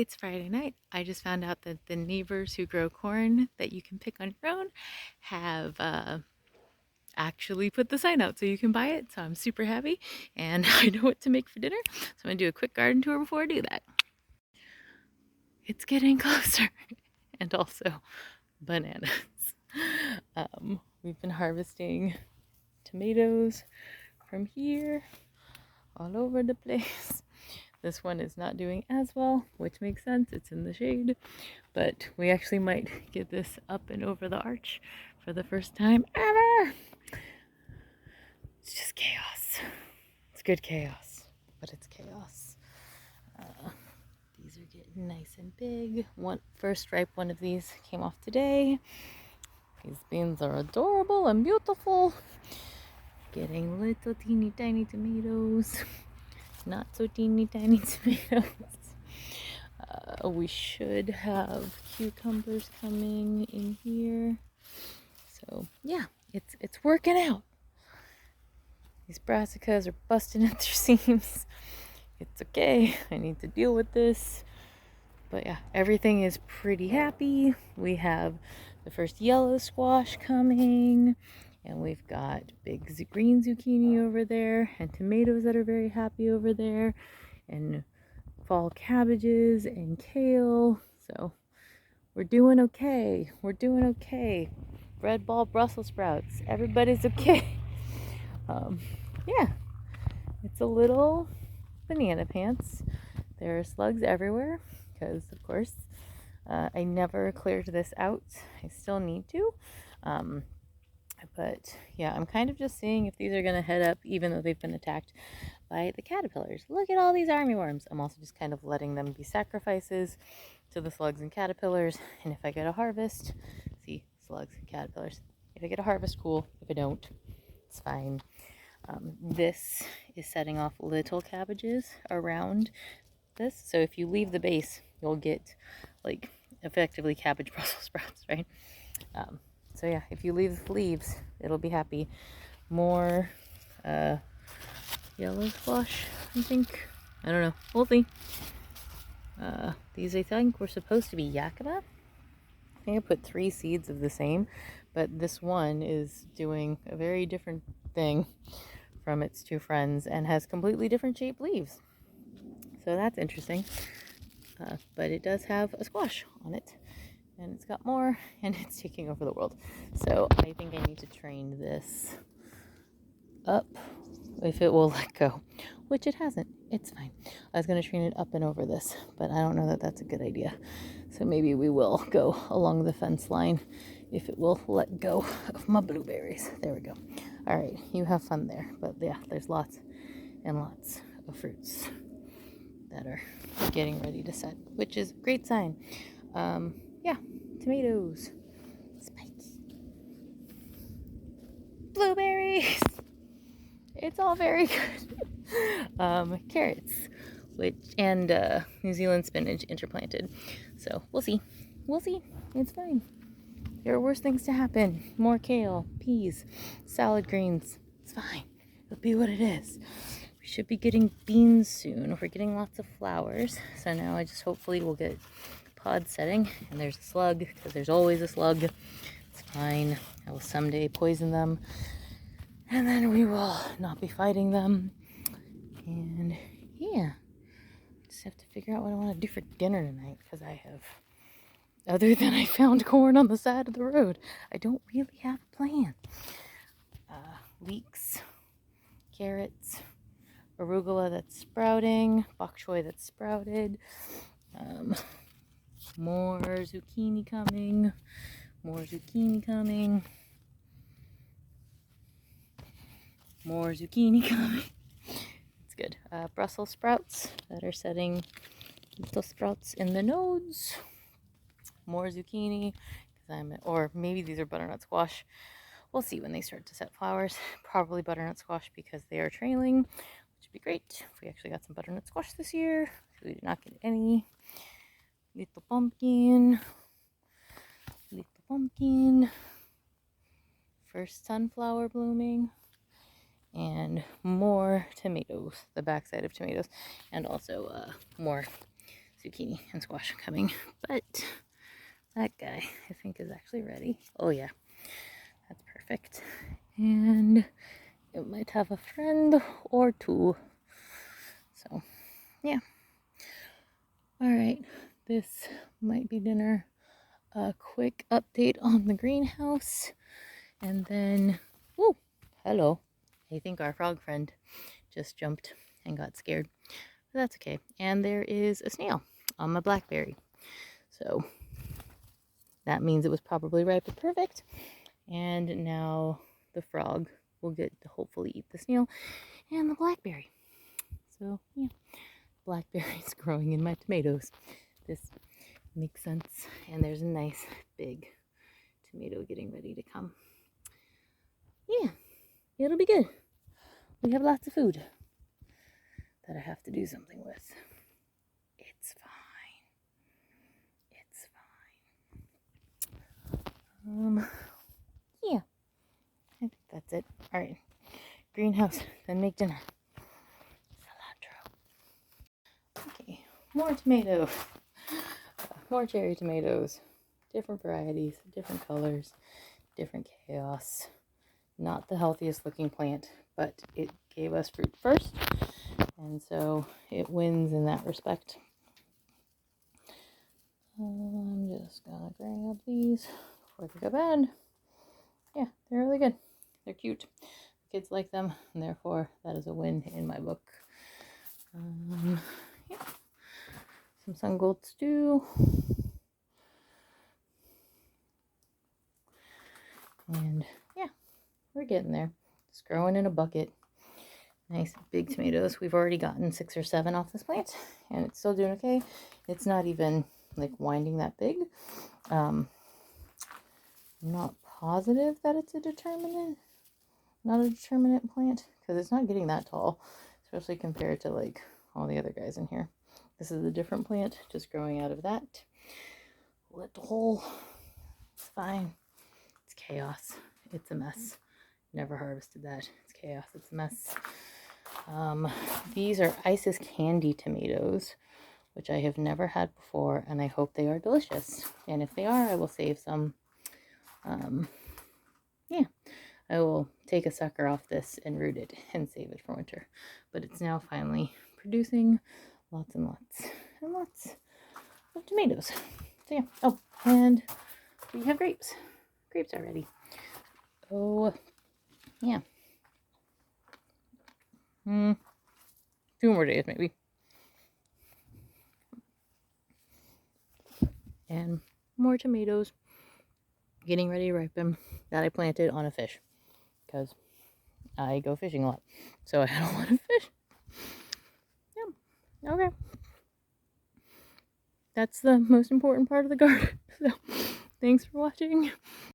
It's Friday night. I just found out that the neighbors who grow corn that you can pick on your own have actually put the sign out so you can buy it. So I'm super happy and I know what to make for dinner. So I'm going to do a quick garden tour before I do that. It's getting closer. And also bananas. We've been harvesting tomatoes from here all over the place. This one is not doing as well, which makes sense. It's in the shade. But we actually might get this up and over the arch for the first time ever. It's just chaos. It's good chaos, but it's chaos. These are getting nice and big. First ripe one of these came off today. These beans are adorable and beautiful. Getting little teeny tiny tomatoes. Not so teeny tiny tomatoes. We should have cucumbers coming in here. So yeah, it's working out. These brassicas are busting at their seams. It's okay. I need to deal with this. But yeah, everything is pretty happy. We have the first yellow squash coming. And we've got big green zucchini over there. And tomatoes that are very happy over there. And fall cabbages and kale. So we're doing okay. We're doing okay. Red ball Brussels sprouts. Everybody's okay. Yeah, it's a little banana pants. There are slugs everywhere because, of course, I never cleared this out. I still need to. But yeah, I'm kind of just seeing if these are going to head up, even though they've been attacked by the caterpillars. Look at all these armyworms. I'm also just kind of letting them be sacrifices to the slugs and caterpillars. And if I get a harvest, see, slugs and caterpillars. If I get a harvest, cool. If I don't, it's fine. This is setting off little cabbages around this. So if you leave the base, you'll get like effectively cabbage Brussels sprouts, right? So yeah, if you leave the leaves, it'll be happy. More yellow squash, I think. I don't know. We'll see. These I think were supposed to be Yakima. I think I put 3 seeds of the same, but this one is doing a very different thing from its 2 friends and has completely different shaped leaves. So that's interesting. But it does have a squash on it, and it's got more, and it's taking over the world. So I think I need to train this up if it will let go, which it hasn't. It's fine. I was going to train it up and over this, but I don't know that that's a good idea. So maybe we will go along the fence line if it will let go of my blueberries. There we go. All right, you have fun there. But yeah, there's lots and lots of fruits that are getting ready to set, which is a great sign. Yeah, tomatoes, spiky, blueberries. It's all very good. Carrots, and New Zealand spinach interplanted. So we'll see. We'll see. It's fine. There are worse things to happen. More kale, peas, salad greens. It's fine. It'll be what it is. We should be getting beans soon. We're getting lots of flowers. So now I just hopefully will get pod setting. And there's a slug, because there's always a slug. It's fine. I will someday poison them. And then we will not be fighting them. And yeah, just have to figure out what I want to do for dinner tonight, because I have, other than I found corn on the side of the road, I don't really have a plan. Leeks, carrots, arugula that's sprouting, bok choy that's sprouted, more zucchini coming, more zucchini coming, more zucchini coming. It's good. Brussels sprouts that are setting little sprouts in the nodes. More zucchini, or maybe these are butternut squash. We'll see when they start to set flowers. Probably butternut squash because they are trailing, which would be great if we actually got some butternut squash this year. We did not get any. Little pumpkin. First sunflower blooming. And more tomatoes, the backside of tomatoes, and also more zucchini and squash coming, but that guy I think is actually ready. Oh yeah, that's perfect. And it might have a friend or two. So yeah. All right, this might be dinner. A quick update on the greenhouse, and then, oh, hello. I think our frog friend just jumped and got scared, but that's okay. And there is a snail on my blackberry, so that means it was probably ripe and perfect. And now the frog will get to hopefully eat the snail and the blackberry. So yeah, blackberries growing in my tomatoes. This makes sense. And there's a nice big tomato getting ready to come. Yeah, it'll be good. We have lots of food that I have to do something with. It's fine. It's fine. Yeah, I think that's it. All right, greenhouse, then make dinner. Cilantro. Okay, more tomato. More cherry tomatoes. Different varieties, different colors, different chaos. Not the healthiest looking plant, but it gave us fruit first, and so it wins in that respect. I'm just gonna grab these before they go bad. Yeah, they're really good. They're cute. Kids like them, and therefore that is a win in my book. Yeah. Some sun gold stew. And yeah, we're getting there. It's growing in a bucket. Nice big tomatoes. We've already gotten 6 or 7 off this plant, and it's still doing okay. It's not even like winding that big. I'm not positive that it's a determinate, not a determinate plant, because it's not getting that tall, especially compared to like all the other guys in here. This is a different plant, just growing out of that little hole. It's fine. It's chaos. It's a mess. Never harvested that. It's chaos. It's a mess. These are Isis candy tomatoes, which I have never had before, and I hope they are delicious. And if they are, I will save some. Yeah, I will take a sucker off this and root it and save it for winter. But it's now finally producing lots and lots and lots of tomatoes. So yeah. Oh, and we have grapes. Grapes are ready. Oh, yeah. 2 more days maybe. And more tomatoes getting ready to ripen that I planted on a fish, because I go fishing a lot, so I had a lot of fish. Yeah, okay. That's the most important part of the garden. So thanks for watching.